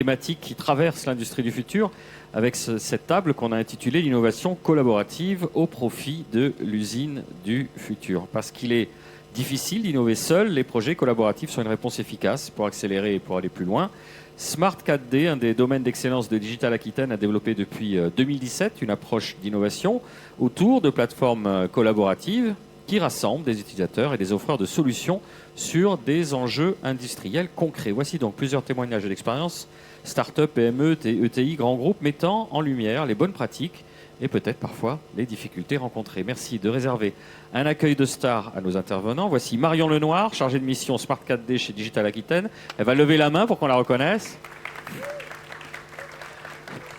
thématique qui traverse l'industrie du futur avec cette table qu'on a intitulée l'innovation collaborative au profit de l'usine du futur. Parce qu'il est difficile d'innover seul, les projets collaboratifs sont une réponse efficace pour accélérer et pour aller plus loin. Smart 4D, un des domaines d'excellence de Digital Aquitaine, a développé depuis 2017 une approche d'innovation autour de plateformes collaboratives qui rassemblent des utilisateurs et des offreurs de solutions sur des enjeux industriels concrets. Voici donc plusieurs témoignages d'expérience, start-up, PME, ETI, grands groupes, mettant en lumière les bonnes pratiques et peut-être parfois les difficultés rencontrées. Merci de réserver un accueil de star à nos intervenants. Voici Marion Lenoir, chargée de mission Smart 4D chez Digital Aquitaine. Elle va lever la main pour qu'on la reconnaisse.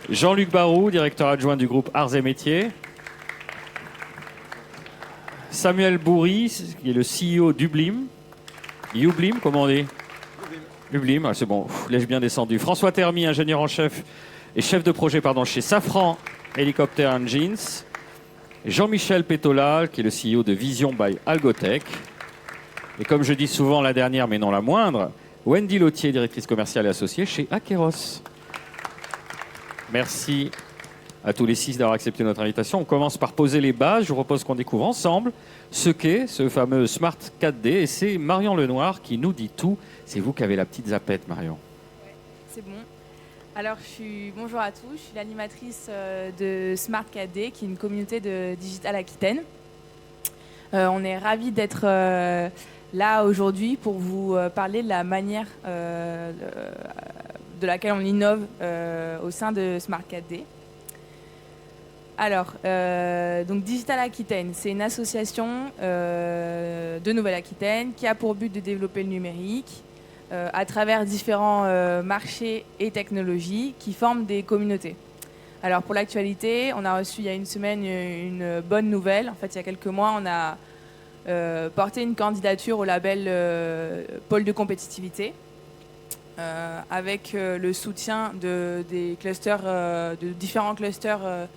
Jean-Luc Barou, directeur adjoint du groupe Arts et Métiers. Samuel Bourri, qui est le CEO d'Ublim. Ublim, comment on dit ? Ublim, ah, c'est bon, l'ai-je bien descendu. François Termy, ingénieur en chef et chef de projet chez Safran Helicopter Engines. Jean-Michel Pétola, qui est le CEO de Vision by Algotech. Et comme je dis souvent la dernière, mais non la moindre, Wendy Lautier, directrice commerciale et associée chez Akeros. Merci à tous les 6 d'avoir accepté notre invitation. On commence par poser les bases. Je vous propose qu'on découvre ensemble ce qu'est ce fameux Smart 4D. Et c'est Marion Lenoir qui nous dit tout. C'est vous qui avez la petite zapette, Marion. Ouais, c'est bon. Alors, bonjour à tous. Je suis l'animatrice de Smart 4D, qui est une communauté de Digital Aquitaine. On est ravis d'être là aujourd'hui pour vous parler de la manière de laquelle on innove au sein de Smart 4D. Alors, donc Digital Aquitaine, c'est une association de Nouvelle-Aquitaine qui a pour but de développer le numérique à travers différents marchés et technologies qui forment des communautés. Alors pour l'actualité, on a reçu il y a une semaine une bonne nouvelle. En fait, il y a quelques mois, on a porté une candidature au label Pôle de compétitivité avec le soutien des clusters, de différents clusters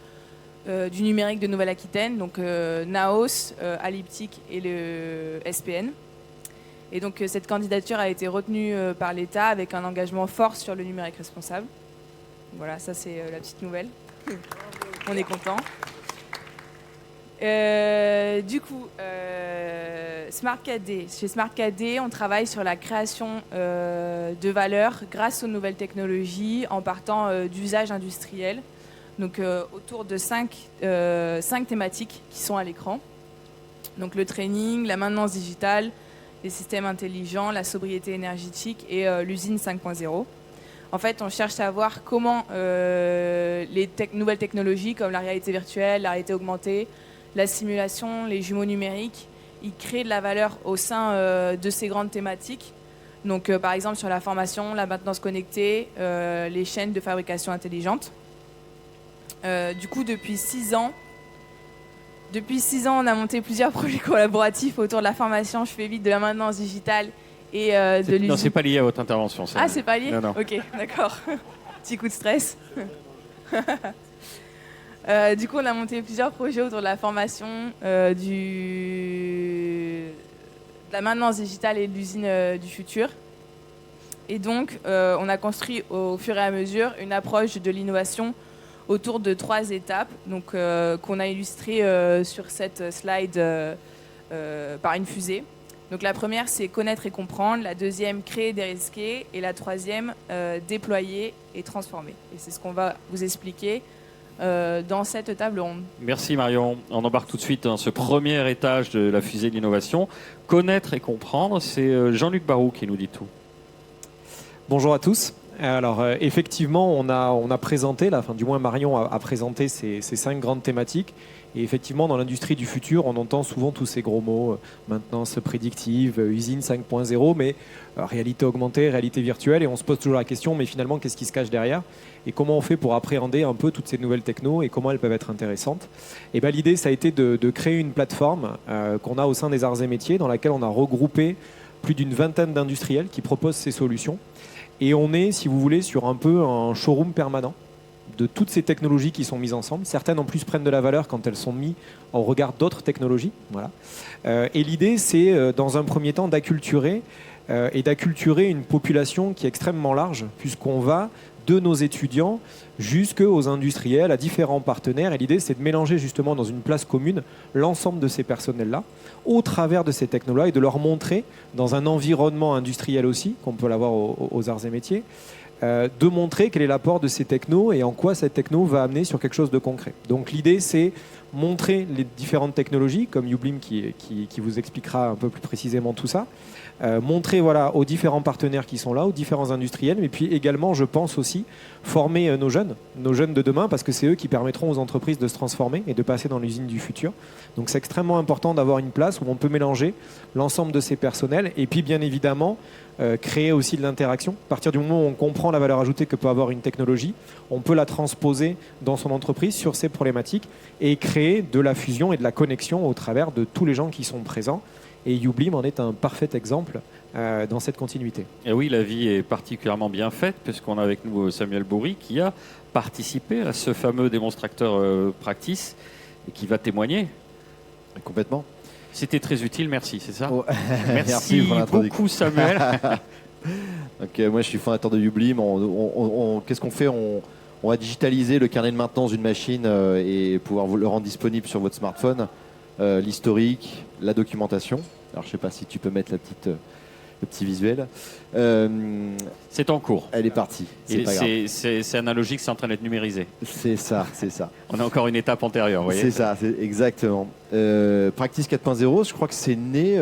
du numérique de Nouvelle-Aquitaine, donc Naos, Alyptic et le SPN. Et donc cette candidature a été retenue par l'État avec un engagement fort sur le numérique responsable. Voilà, ça c'est la petite nouvelle. On est content. Du coup, Smart 4D. Chez Smart 4D, on travaille sur la création de valeur grâce aux nouvelles technologies en partant d'usages industriels. Donc autour de 5 thématiques qui sont à l'écran. Donc le training, la maintenance digitale, les systèmes intelligents, la sobriété énergétique et l'usine 5.0. En fait, on cherche à voir comment les nouvelles technologies comme la réalité virtuelle, la réalité augmentée, la simulation, les jumeaux numériques, ils créent de la valeur au sein de ces grandes thématiques. Donc par exemple sur la formation, la maintenance connectée, les chaînes de fabrication intelligentes. Du coup, depuis 6 ans, on a monté plusieurs projets collaboratifs autour de la formation. Je fais vite de la maintenance digitale et de l'usine. Non, c'est pas lié à votre intervention. Ça. Ah, c'est pas lié ? Non. Ok, d'accord. Petit coup de stress. Du coup, on a monté plusieurs projets autour de la formation, de la maintenance digitale et de l'usine du futur. Et donc, on a construit au fur et à mesure une approche de l'innovation autour de 3 étapes, donc qu'on a illustrées sur cette slide par une fusée. Donc la première, c'est connaître et comprendre. La deuxième, créer, dérisquer. Et la troisième, déployer et transformer. Et c'est ce qu'on va vous expliquer dans cette table ronde. Merci Marion. On embarque tout de suite dans ce premier étage de la fusée de l'innovation. Connaître et comprendre, c'est Jean-Luc Barou qui nous dit tout. Bonjour à tous. Alors effectivement, on a présenté, du moins Marion a présenté ces 5 grandes thématiques. Et effectivement, dans l'industrie du futur, on entend souvent tous ces gros mots, maintenance prédictive, usine 5.0, mais réalité augmentée, réalité virtuelle. Et on se pose toujours la question, mais finalement, qu'est-ce qui se cache derrière ? Et comment on fait pour appréhender un peu toutes ces nouvelles technos et comment elles peuvent être intéressantes ? Et ben, l'idée, ça a été de créer une plateforme qu'on a au sein des Arts et Métiers, dans laquelle on a regroupé plus d'une vingtaine d'industriels qui proposent ces solutions. Et on est, si vous voulez, sur un peu un showroom permanent de toutes ces technologies qui sont mises ensemble. Certaines en plus prennent de la valeur quand elles sont mises au regard d'autres technologies. Voilà. Et l'idée, c'est dans un premier temps d'acculturer et d'acculturer une population qui est extrêmement large, puisqu'on va de nos étudiants jusqu'aux industriels, à différents partenaires. Et l'idée, c'est de mélanger justement dans une place commune l'ensemble de ces personnels-là au travers de ces technos-là et de leur montrer, dans un environnement industriel aussi, qu'on peut l'avoir aux arts et métiers, de montrer quel est l'apport de ces technos et en quoi cette techno va amener sur quelque chose de concret. Donc l'idée, c'est montrer les différentes technologies, comme Ublim qui vous expliquera un peu plus précisément tout ça, montrer aux différents partenaires qui sont là, aux différents industriels, mais puis également, je pense aussi, former nos jeunes de demain, parce que c'est eux qui permettront aux entreprises de se transformer et de passer dans l'usine du futur. Donc c'est extrêmement important d'avoir une place où on peut mélanger l'ensemble de ces personnels et puis bien évidemment créer aussi de l'interaction. À partir du moment où on comprend la valeur ajoutée que peut avoir une technologie, on peut la transposer dans son entreprise sur ces problématiques et créer de la fusion et de la connexion au travers de tous les gens qui sont présents. Et Ublim en est un parfait exemple dans cette continuité. Et oui, la vie est particulièrement bien faite, puisqu'on a avec nous Samuel Bourri, qui a participé à ce fameux démonstrateur Practice et qui va témoigner. Complètement. C'était très utile, merci, c'est ça? Oh. Merci beaucoup, Samuel. Donc, moi, je suis fondateur de Ublim. Qu'est-ce qu'on fait? On va digitaliser le carnet de maintenance d'une machine et pouvoir le rendre disponible sur votre smartphone. L'historique, la documentation. Alors, je ne sais pas si tu peux mettre le petit visuel. C'est en cours. Elle est partie. C'est analogique, c'est en train d'être numérisé. C'est ça. On a encore une étape antérieure, vous voyez. C'est ça, exactement. Practice 4.0, je crois que c'est né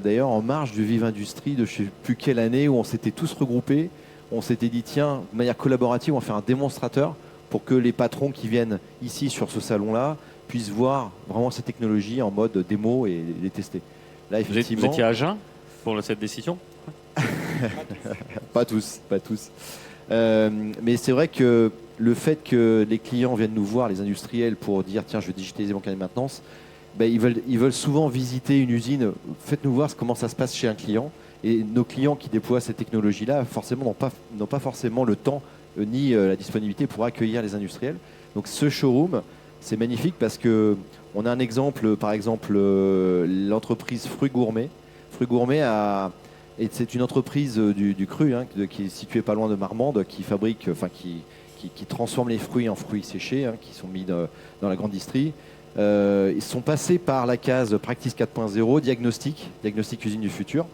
d'ailleurs en marge du Vive Industrie de je ne sais plus quelle année où on s'était tous regroupés. On s'était dit, tiens, de manière collaborative, on va faire un démonstrateur pour que les patrons qui viennent ici sur ce salon-là puissent voir vraiment ces technologies en mode démo et les tester. Là, effectivement, vous étiez à jeun pour cette décision? Pas tous. Mais c'est vrai que le fait que les clients viennent nous voir, les industriels, pour dire tiens, je veux digitaliser mon carnet de maintenance, ils veulent souvent visiter une usine. Faites-nous voir comment ça se passe chez un client. Et nos clients qui déploient ces technologies-là, forcément, n'ont pas forcément le temps ni la disponibilité pour accueillir les industriels. Donc ce showroom, c'est magnifique parce qu'on a un exemple, par exemple, l'entreprise Fruits Gourmet. Fruits Gourmet c'est une entreprise du cru qui est située pas loin de Marmande, qui fabrique, qui transforme les fruits en fruits séchés, qui sont mis dans la grande distrie. Ils sont passés par la case Practice 4.0, diagnostic usine du futur.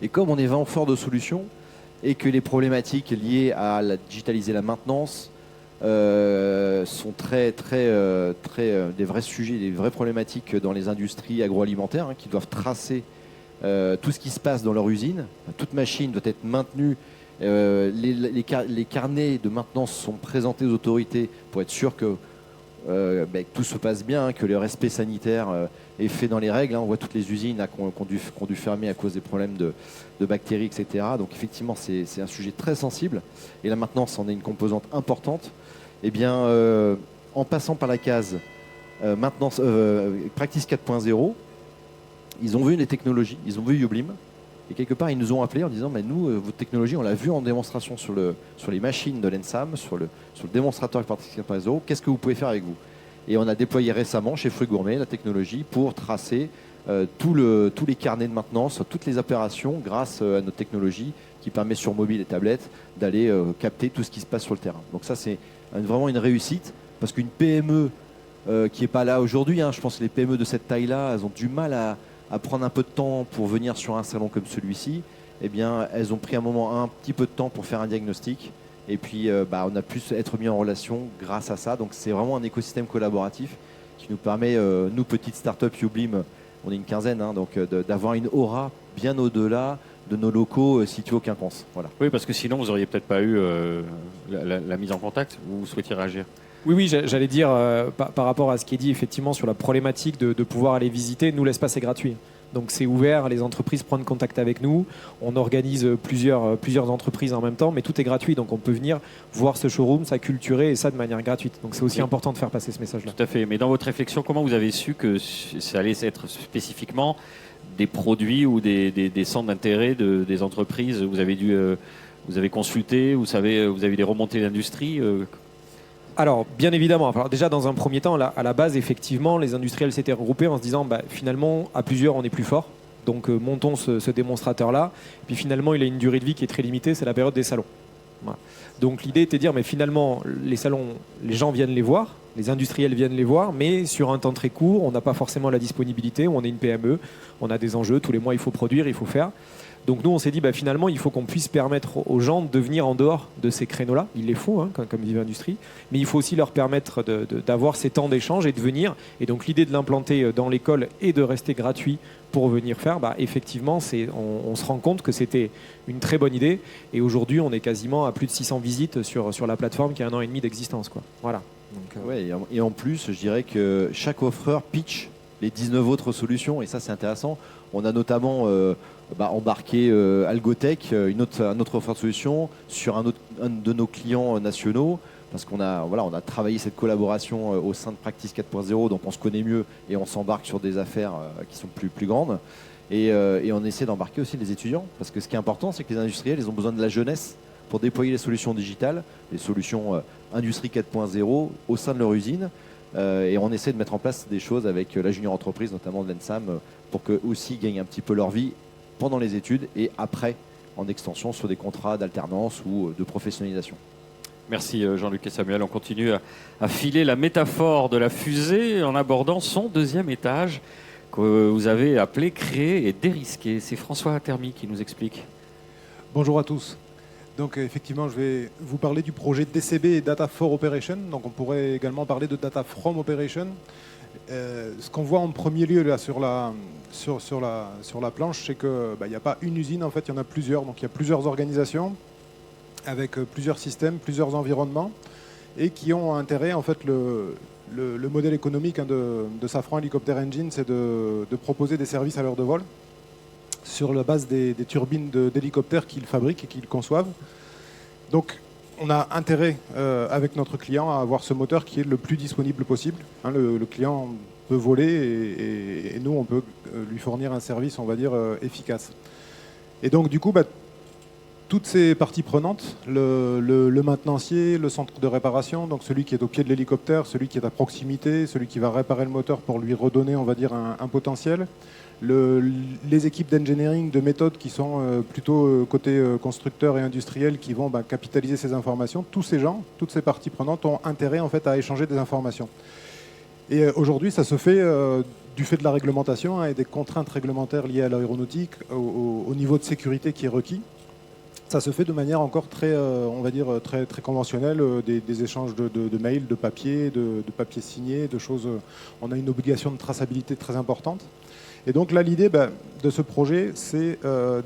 Et comme on est vraiment fort de solutions et que les problématiques liées à digitaliser la maintenance sont très des vrais sujets, des vraies problématiques dans les industries agroalimentaires qui doivent tracer tout ce qui se passe dans leur usine. Toute machine doit être maintenue. Les carnets de maintenance sont présentés aux autorités pour être sûr que tout se passe bien, que le respect sanitaire est fait dans les règles. On voit toutes les usines qui ont dû fermer à cause des problèmes de bactéries, etc. Donc effectivement, c'est un sujet très sensible. Et la maintenance en est une composante importante. Eh bien, en passant par la case maintenance, Practice 4.0, ils ont vu les technologies, ils ont vu Ublim. Et quelque part, ils nous ont appelés en disant nous, votre technologie, on l'a vu en démonstration sur les machines de l'ENSAM, sur le démonstrateur Practice 4.0. Qu'est-ce que vous pouvez faire avec vous? Et on a déployé récemment chez Fruits Gourmet la technologie pour tracer tous les carnets de maintenance, toutes les opérations grâce à notre technologie qui permet sur mobile et tablette d'aller capter tout ce qui se passe sur le terrain. Donc ça, c'est vraiment une réussite parce qu'une PME qui n'est pas là aujourd'hui, je pense que les PME de cette taille-là, elles ont du mal à prendre un peu de temps pour venir sur un salon comme celui-ci. Eh bien, elles ont pris un petit peu de temps pour faire un diagnostic. Et puis, on a pu être mis en relation grâce à ça. Donc, c'est vraiment un écosystème collaboratif qui nous permet, nous, petites startups Ublim, on est une quinzaine, d'avoir une aura bien au-delà de nos locaux situés au Quinconce. Voilà. Oui, parce que sinon, vous n'auriez peut-être pas eu la mise en contact. Vous souhaitiez réagir? Oui, j'allais dire, par rapport à ce qui est dit effectivement sur la problématique de pouvoir aller visiter, nous, l'espace est gratuit. Donc c'est ouvert, les entreprises prennent contact avec nous, on organise plusieurs entreprises en même temps, mais tout est gratuit, donc on peut venir voir ce showroom, s'acculturer et ça de manière gratuite. Donc c'est aussi important de faire passer ce message-là. Tout à fait, mais dans votre réflexion, comment vous avez su que ça allait être spécifiquement des produits ou des centres d'intérêt des entreprises? Vous avez consulté, vous avez eu des remontées d'industrie Alors, bien évidemment. Alors, déjà, dans un premier temps, à la base, effectivement, les industriels s'étaient regroupés en se disant finalement, à plusieurs, on est plus fort. Donc, montons ce démonstrateur-là. Puis finalement, il a une durée de vie qui est très limitée, c'est la période des salons. Voilà. Donc l'idée était de dire, mais finalement, les salons, les gens viennent les voir, les industriels viennent les voir, mais sur un temps très court, on n'a pas forcément la disponibilité, on est une PME, on a des enjeux, tous les mois il faut produire, il faut faire. Donc nous on s'est dit, finalement il faut qu'on puisse permettre aux gens de venir en dehors de ces créneaux-là, il les faut, comme Vive Industrie, mais il faut aussi leur permettre d'avoir ces temps d'échange et de venir. Et donc l'idée de l'implanter dans l'école et de rester gratuit pour venir faire, effectivement, on se rend compte que c'était une très bonne idée. Et aujourd'hui, on est quasiment à plus de 600 visites sur la plateforme qui a 1 an et demi d'existence, quoi. Voilà. Donc, Ouais, et en plus, je dirais que chaque offreur pitch les 19 autres solutions, et ça c'est intéressant. On a notamment embarqué Algotech, un autre offreur de solution, sur un de nos clients nationaux, parce qu'on a travaillé cette collaboration au sein de Practice 4.0, donc on se connaît mieux et on s'embarque sur des affaires qui sont plus grandes. Et on essaie d'embarquer aussi les étudiants, parce que ce qui est important, c'est que les industriels, ils ont besoin de la jeunesse pour déployer les solutions digitales, les solutions Industrie 4.0 au sein de leur usine. Et on essaie de mettre en place des choses avec la junior entreprise, notamment de l'ENSAM, pour qu'eux aussi gagnent un petit peu leur vie pendant les études et après, en extension, sur des contrats d'alternance ou de professionnalisation. Merci Jean-Luc et Samuel. On continue à filer la métaphore de la fusée en abordant son deuxième étage que vous avez appelé créer et dérisquer. C'est François Termy qui nous explique. Bonjour à tous. Donc effectivement, je vais vous parler du projet DCB et Data for Operation. Donc on pourrait également parler de Data from Operation. Ce qu'on voit en premier lieu là sur la planche, c'est qu'il n'y a pas une usine, en fait, il y en a plusieurs. Donc il y a plusieurs organisations avec plusieurs systèmes, plusieurs environnements, et qui ont intérêt, en fait, le modèle économique de Safran Helicopter Engine, c'est de proposer des services à l'heure de vol sur la base des turbines d'hélicoptères qu'ils fabriquent et qu'ils conçoivent. Donc on a intérêt avec notre client à avoir ce moteur qui est le plus disponible possible. Le client peut voler et nous on peut lui fournir un service, on va dire, efficace. Et donc du coup, toutes ces parties prenantes, le maintenancier, le centre de réparation, donc celui qui est au pied de l'hélicoptère, celui qui est à proximité, celui qui va réparer le moteur pour lui redonner, on va dire, un potentiel, les équipes d'engineering, de méthode qui sont plutôt côté constructeur et industriel qui vont capitaliser ces informations, tous ces gens, toutes ces parties prenantes ont intérêt, en fait, à échanger des informations. Et aujourd'hui, ça se fait du fait de la réglementation et des contraintes réglementaires liées à l'aéronautique, au niveau de sécurité qui est requis. Ça se fait de manière encore très, on va dire, très, très conventionnelle, des échanges de mails, de papier signés, de choses. On a une obligation de traçabilité très importante. Et donc là, l'idée de ce projet, c'est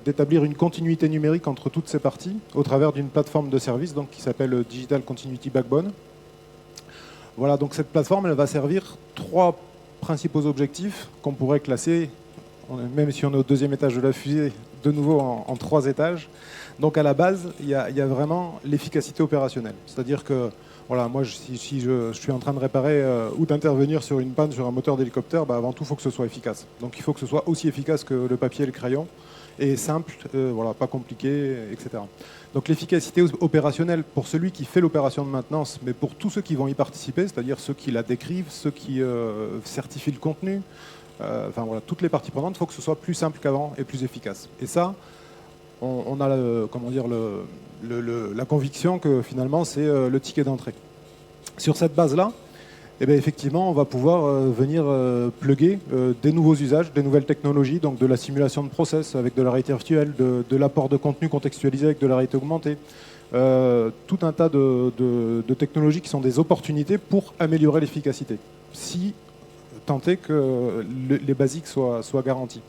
d'établir une continuité numérique entre toutes ces parties au travers d'une plateforme de service donc, qui s'appelle Digital Continuity Backbone. Voilà, donc cette plateforme, elle va servir 3 principaux objectifs qu'on pourrait classer, même si on est au 2e étage de la fusée, de nouveau en 3 étages. Donc à la base, il y a vraiment l'efficacité opérationnelle. C'est-à-dire que voilà, moi, si je suis en train de réparer ou d'intervenir sur une panne sur un moteur d'hélicoptère, avant tout, il faut que ce soit efficace. Donc il faut que ce soit aussi efficace que le papier et le crayon, et simple, voilà, pas compliqué, etc. Donc l'efficacité opérationnelle pour celui qui fait l'opération de maintenance, mais pour tous ceux qui vont y participer, c'est-à-dire ceux qui la décrivent, ceux qui certifient le contenu, enfin voilà, toutes les parties prenantes, il faut que ce soit plus simple qu'avant et plus efficace. Et ça, on a la conviction que finalement c'est le ticket d'entrée. Sur cette base-là, effectivement, on va pouvoir venir plugger des nouveaux usages, des nouvelles technologies, donc de la simulation de process avec de la réalité virtuelle, de l'apport de contenu contextualisé avec de la réalité augmentée, tout un tas de technologies qui sont des opportunités pour améliorer l'efficacité, si tant est que les basiques soient garantis.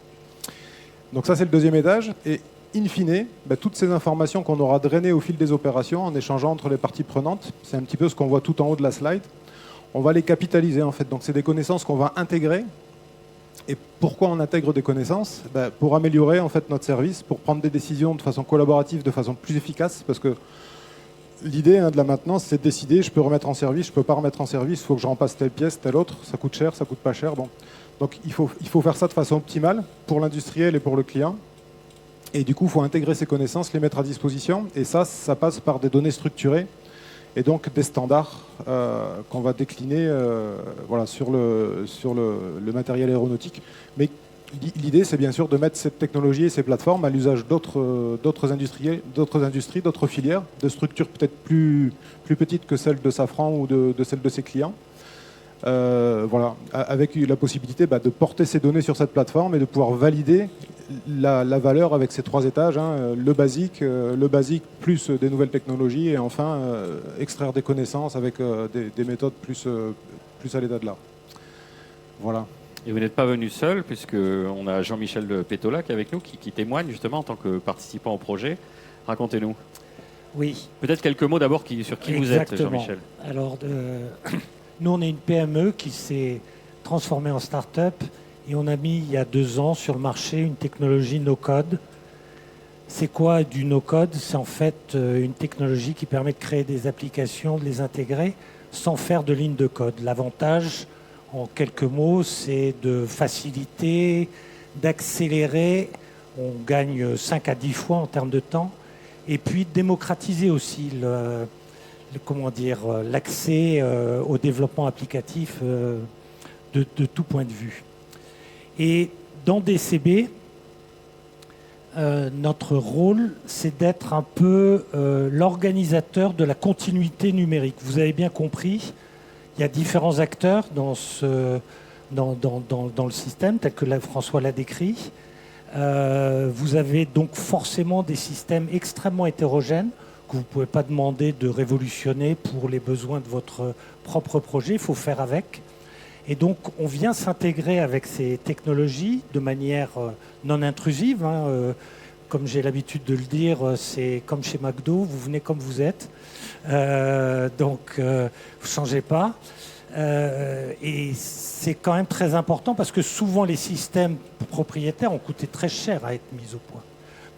Donc ça, c'est le 2e étage. Et in fine, toutes ces informations qu'on aura drainées au fil des opérations en échangeant entre les parties prenantes, c'est un petit peu ce qu'on voit tout en haut de la slide, on va les capitaliser en fait. Donc c'est des connaissances qu'on va intégrer. Et pourquoi on intègre des connaissances ? Pour améliorer en fait notre service, pour prendre des décisions de façon collaborative, de façon plus efficace, parce que l'idée de la maintenance, c'est de décider, je peux remettre en service, je ne peux pas remettre en service, il faut que je remplace telle pièce, telle autre, ça coûte cher, ça coûte pas cher. Bon. Donc il faut faire ça de façon optimale pour l'industriel et pour le client. Et du coup, il faut intégrer ces connaissances, les mettre à disposition. Et ça passe par des données structurées et donc des standards qu'on va décliner voilà, sur le matériel aéronautique, mais L'idée, c'est bien sûr de mettre cette technologie et ces plateformes à l'usage d'autres industries, d'autres filières, de structures peut-être plus petites que celles de Safran ou de celles de ses clients. Voilà, avec la possibilité de porter ces données sur cette plateforme et de pouvoir valider la valeur avec ces 3 étages, hein, le basique plus des nouvelles technologies et enfin extraire des connaissances avec des méthodes plus à l'état de l'art. Voilà. Et vous n'êtes pas venu seul, puisqu'on a Jean-Michel Pétola qui est avec nous, qui témoigne justement en tant que participant au projet. Racontez-nous. Oui. Peut-être quelques mots d'abord sur qui vous êtes, Jean-Michel. Alors, nous, on est une PME qui s'est transformée en start-up et on a mis il y a 2 ans sur le marché une technologie no-code. C'est quoi du no-code? C'est en fait une technologie qui permet de créer des applications, de les intégrer sans faire de ligne de code. L'avantage, en quelques mots, c'est de faciliter, d'accélérer. On gagne 5 à 10 fois en termes de temps. Et puis de démocratiser aussi l'accès au développement applicatif de tout point de vue. Et dans DCB, notre rôle, c'est d'être un peu l'organisateur de la continuité numérique. Vous avez bien compris, il y a différents acteurs dans le système, tel que François l'a décrit. Vous avez donc forcément des systèmes extrêmement hétérogènes que vous ne pouvez pas demander de révolutionner pour les besoins de votre propre projet, il faut faire avec. Et donc on vient s'intégrer avec ces technologies de manière non intrusive. Comme j'ai l'habitude de le dire, c'est comme chez McDo, vous venez comme vous êtes. Donc vous ne changez pas. Et c'est quand même très important parce que souvent les systèmes propriétaires ont coûté très cher à être mis au point.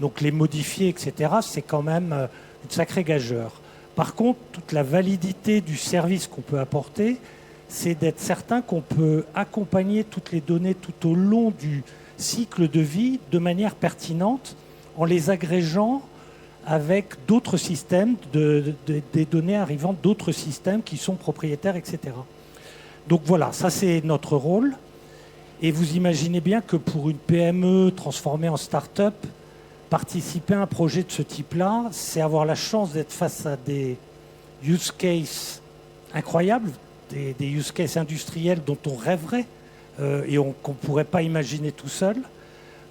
Donc les modifier, etc., c'est quand même une sacrée gageure. Par contre, toute la validité du service qu'on peut apporter, c'est d'être certain qu'on peut accompagner toutes les données tout au long du cycle de vie de manière pertinente en les agrégeant avec d'autres systèmes, des données arrivant d'autres systèmes qui sont propriétaires, etc. Donc voilà, ça c'est notre rôle. Et vous imaginez bien que pour une PME transformée en start-up, participer à un projet de ce type-là, c'est avoir la chance d'être face à des use cases incroyables, des use cases industriels dont on rêverait et qu'on ne pourrait pas imaginer tout seul,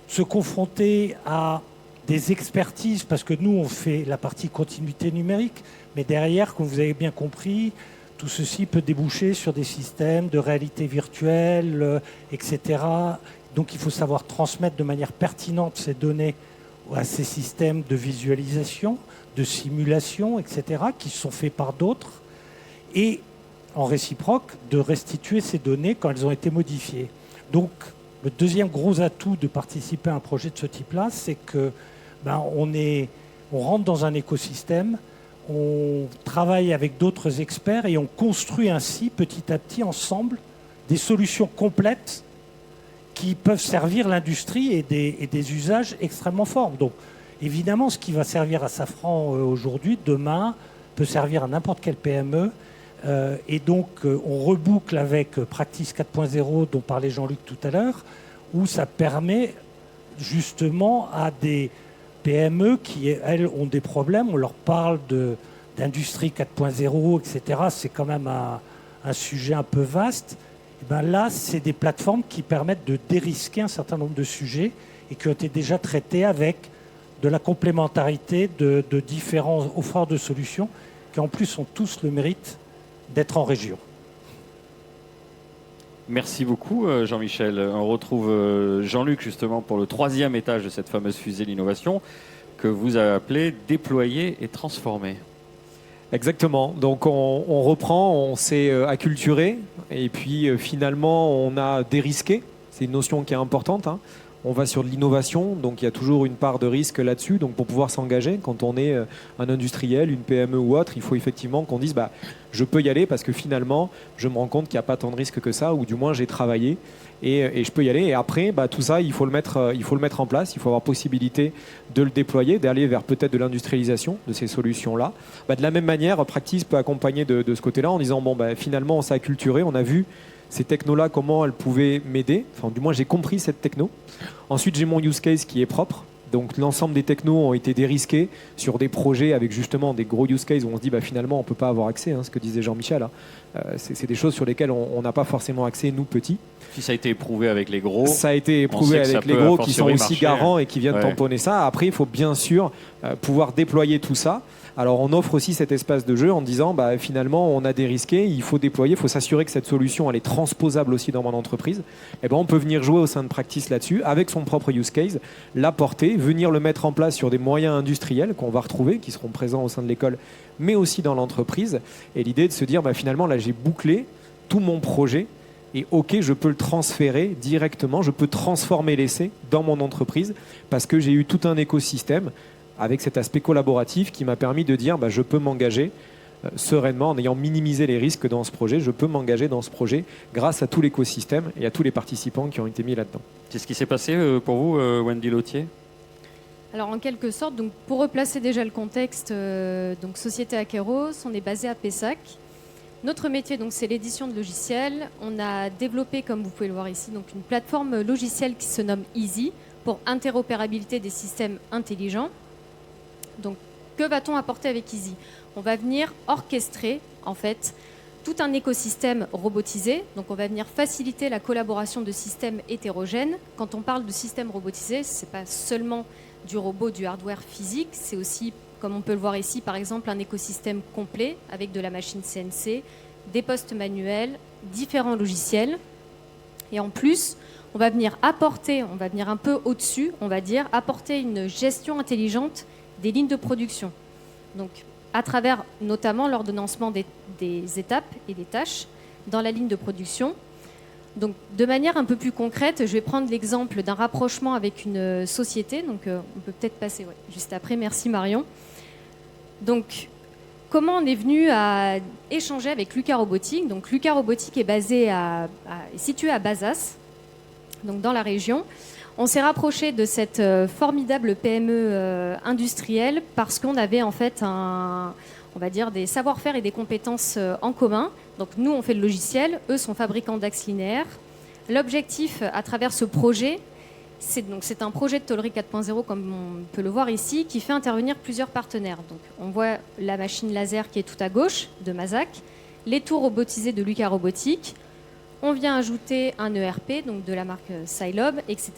se confronter à des expertises, parce que nous, on fait la partie continuité numérique, mais derrière, comme vous avez bien compris, tout ceci peut déboucher sur des systèmes de réalité virtuelle, etc. Donc il faut savoir transmettre de manière pertinente ces données à ces systèmes de visualisation, de simulation, etc., qui sont faits par d'autres, et en réciproque, de restituer ces données quand elles ont été modifiées. Donc le deuxième gros atout de participer à un projet de ce type-là, c'est que on rentre dans un écosystème, on travaille avec d'autres experts et on construit ainsi petit à petit ensemble des solutions complètes qui peuvent servir l'industrie et des usages extrêmement forts. Donc évidemment, ce qui va servir à Safran aujourd'hui, demain, peut servir à n'importe quelle PME. Et donc on reboucle avec Practice 4.0 dont parlait Jean-Luc tout à l'heure, où ça permet justement à des PME qui, elles, ont des problèmes. On leur parle d'industrie 4.0, etc. C'est quand même un sujet un peu vaste. Et ben là, c'est des plateformes qui permettent de dérisquer un certain nombre de sujets et qui ont été déjà traités avec de la complémentarité de différents offreurs de solutions qui, en plus, ont tous le mérite d'être en région. Merci beaucoup, Jean-Michel. On retrouve Jean-Luc, justement, pour le 3e étage de cette fameuse fusée d'innovation que vous avez appelée « Déployer et transformer ». Exactement. Donc on reprend, on s'est acculturé et puis finalement on a dérisqué. C'est une notion qui est importante. On va sur de l'innovation, donc il y a toujours une part de risque là-dessus. Donc pour pouvoir s'engager, quand on est un industriel, une PME ou autre, il faut effectivement qu'on dise je peux y aller parce que finalement je me rends compte qu'il n'y a pas tant de risques que ça, ou du moins j'ai travaillé et je peux y aller. Et après, tout ça, il faut le mettre en place. Il faut avoir possibilité de le déployer, d'aller vers peut-être de l'industrialisation de ces solutions-là. De la même manière, Practice peut accompagner de ce côté-là en disant finalement on s'est acculturé, on a vu ces technos-là, comment elles pouvaient m'aider. Enfin, du moins, j'ai compris cette techno. Ensuite, j'ai mon use case qui est propre. Donc, l'ensemble des technos ont été dérisqués sur des projets avec justement des gros use cases où on se dit finalement, on ne peut pas avoir accès, ce que disait Jean-Michel. C'est des choses sur lesquelles on n'a pas forcément accès, nous, petits. Si ça a été éprouvé avec les gros. Ça a été éprouvé avec les gros qui sont aussi garants et qui viennent tamponner ça. Après, il faut bien sûr pouvoir déployer tout ça. Alors, on offre aussi cet espace de jeu en disant, finalement, on a dérisqué, il faut déployer, il faut s'assurer que cette solution, elle est transposable aussi dans mon entreprise. Et on peut venir jouer au sein de Practice là-dessus, avec son propre use case, l'apporter, venir le mettre en place sur des moyens industriels qu'on va retrouver, qui seront présents au sein de l'école, mais aussi dans l'entreprise. Et l'idée de se dire, finalement, là, j'ai bouclé tout mon projet. Et OK, je peux le transférer directement, je peux transformer l'essai dans mon entreprise parce que j'ai eu tout un écosystème avec cet aspect collaboratif qui m'a permis de dire je peux m'engager sereinement en ayant minimisé les risques dans ce projet. Je peux m'engager dans ce projet grâce à tout l'écosystème et à tous les participants qui ont été mis là-dedans. C'est ce qui s'est passé pour vous, Wendy Lautier ? Alors en quelque sorte, donc, pour replacer déjà le contexte, donc Société Akeros, on est basé à Pessac. Notre métier, donc, c'est l'édition de logiciels. On a développé, comme vous pouvez le voir ici, donc, une plateforme logicielle qui se nomme Easy pour interopérabilité des systèmes intelligents. Donc, que va-t-on apporter avec Easy ? On va venir orchestrer, en fait, tout un écosystème robotisé. Donc, on va venir faciliter la collaboration de systèmes hétérogènes. Quand on parle de système robotisé, ce n'est pas seulement du robot, du hardware physique, c'est aussi, comme on peut le voir ici, par exemple, un écosystème complet avec de la machine CNC, des postes manuels, différents logiciels. Et en plus, on va venir apporter, on va venir un peu au-dessus, on va dire, apporter une gestion intelligente des lignes de production. Donc, à travers notamment l'ordonnancement des étapes et des tâches dans la ligne de production. Donc, de manière un peu plus concrète, je vais prendre l'exemple d'un rapprochement avec une société. Donc, on peut peut-être passer juste après. Merci Marion. Donc, comment on est venu à échanger avec Luca Robotique ? Donc, Luca Robotique est situé à Bazas, donc dans la région. On s'est rapproché de cette formidable PME industrielle parce qu'on avait en fait on va dire des savoir-faire et des compétences en commun. Donc nous, on fait le logiciel, eux sont fabricants d'axes linéaires. L'objectif à travers ce projet, c'est un projet de Tollery 4.0 comme on peut le voir ici, qui fait intervenir plusieurs partenaires. Donc on voit la machine laser qui est tout à gauche de Mazak, les tours robotisés de Luca Robotique. On vient ajouter un ERP, donc de la marque Silob, etc.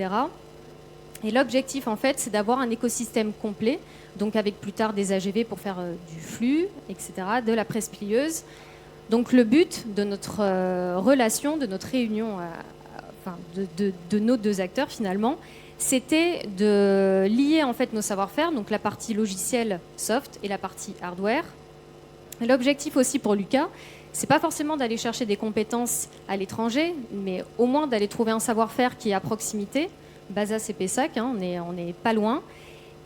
Et l'objectif, en fait, c'est d'avoir un écosystème complet, donc avec plus tard des AGV pour faire du flux, etc., de la presse plieuse. Donc le but de notre relation, de notre réunion, de nos deux acteurs, finalement, c'était de lier, en fait, nos savoir-faire, donc la partie logiciel soft et la partie hardware. Et l'objectif aussi pour Lucas, c'est pas forcément d'aller chercher des compétences à l'étranger, mais au moins d'aller trouver un savoir-faire qui est à proximité. Bazas et Pessac, on est pas loin.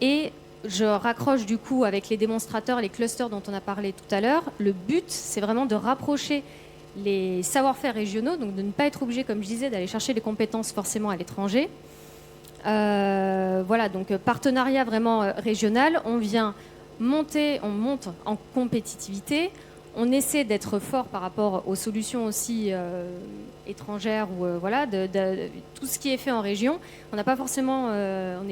Et je raccroche du coup avec les démonstrateurs, les clusters dont on a parlé tout à l'heure. Le but, c'est vraiment de rapprocher les savoir-faire régionaux, donc de ne pas être obligé, comme je disais, d'aller chercher les compétences forcément à l'étranger. Voilà, donc partenariat vraiment régional. On monte en compétitivité. On essaie d'être fort par rapport aux solutions aussi étrangères ou tout ce qui est fait en région. On n'est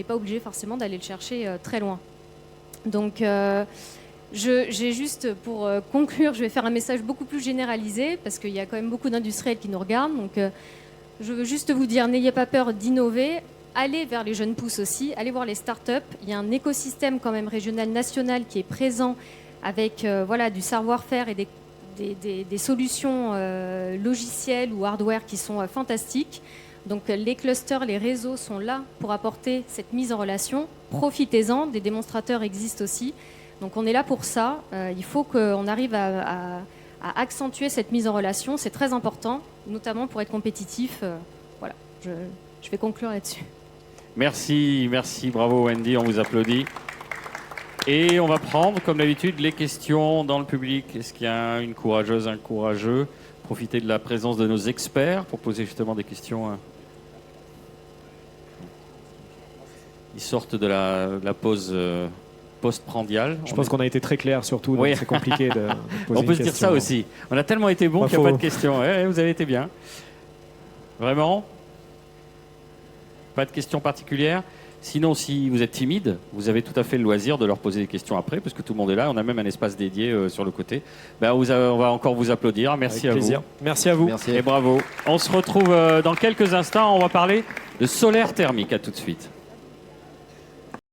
pas obligé forcément d'aller le chercher très loin. Donc, j'ai juste pour conclure, je vais faire un message beaucoup plus généralisé parce qu'il y a quand même beaucoup d'industriels qui nous regardent. Donc, je veux juste vous dire, n'ayez pas peur d'innover. Allez vers les jeunes pousses aussi. Allez voir les startups. Il y a un écosystème quand même régional, national qui est présent avec du savoir-faire et des solutions logicielles ou hardware qui sont fantastiques. Donc les clusters, les réseaux sont là pour apporter cette mise en relation. Profitez-en, des démonstrateurs existent aussi. Donc on est là pour ça. Il faut qu'on arrive à accentuer cette mise en relation. C'est très important, notamment pour être compétitif. Voilà, je vais conclure là-dessus. Merci, bravo Wendy, on vous applaudit. Et on va prendre, comme d'habitude, les questions dans le public. Est-ce qu'il y a une courageuse, un courageux ? Profitez de la présence de nos experts pour poser justement des questions. Ils sortent de la pause postprandial. Je pense qu'on a été très clair surtout, donc Oui. c'est compliqué de poser On peut une se dire question. ça aussi. On a tellement été bon Pas qu'il n'y a pas faux. de questions. Ouais, vous avez été bien. Vraiment? Pas de questions particulières? Sinon, si vous êtes timide, vous avez tout à fait le loisir de leur poser des questions après, parce que tout le monde est là. On a même un espace dédié sur le côté. Ben, on va encore vous applaudir. Merci Avec à plaisir. vous. Merci à vous. Merci. Et bravo. On se retrouve dans quelques instants. On va parler de solaire thermique. À tout de suite.